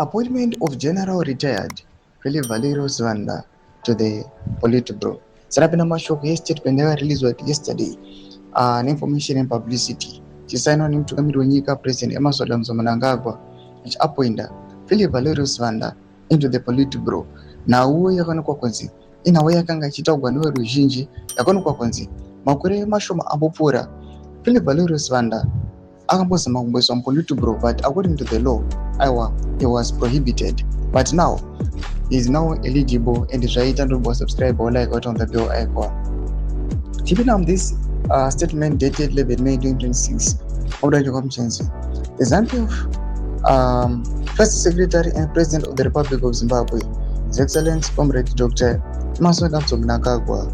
Appointment of General Retired Philip Valerio Sibanda to the Politburo. Sarapina mashoko yestatement released yesterday. Information and publicity. Chisainwa nemtungamiri wenyika President Emerson Mnangagwa achiappointa Philip Valerio Sibanda into the Politburo. Nawo yakaonekwa kunzi inawo yakanga ichitaurwa neveruzhinji yakaonekwa kunzi makore mashoma ambopfuura Philip Valerio Sibanda akambozama kumboiswa muPolitburo, but according to the law, he was prohibited. But now, he is now eligible and ZVAITWA and subscribe or like on the bell icon. Keeping on this statement dated 11 May 2026, the Zambia First Secretary and President of the Republic of Zimbabwe, His Excellency Comrade Dr. Mnangagwa,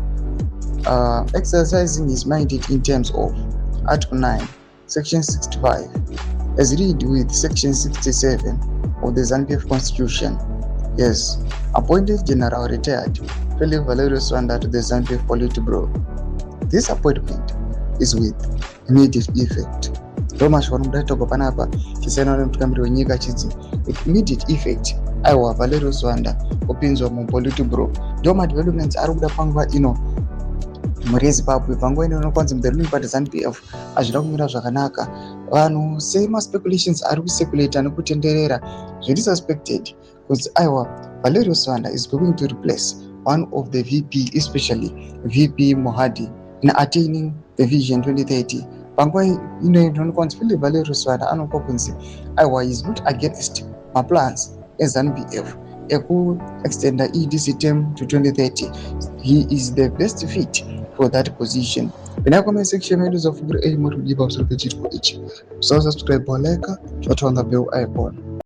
exercising his mandate in terms of Article 9, Section 65, as read with Section 67 of the Zambia Constitution. Yes, appointed General Retired Philip Valerio Sibanda to the Zambia Politburo. This appointment is with immediate effect. With immediate effect, aiwa Valerio Sibanda kupinzwa muPolitburo. Ndoma developments ari kuda panguva ino muri Zimbabwe. Panguva ino inokwanzi the ruling party ZANU-PF hazvina kumira zvakanaka. Vanhu sema-speculations ari kusekulata nekutenderera zviri suspected kuti aiwa Valerio Sibanda is going to replace one of the VP, especially VP Mohadi, in attaining the Vision 2030. Panguva ino inokwanzi Philip Valerio Sibanda anokwa kunzi aiwa is not against my plans as ZANU-PF extend the EDC term to 2030. He is the best fit for that position. When I comment section videos of more to give us a subscribe or like, turn on the bell icon.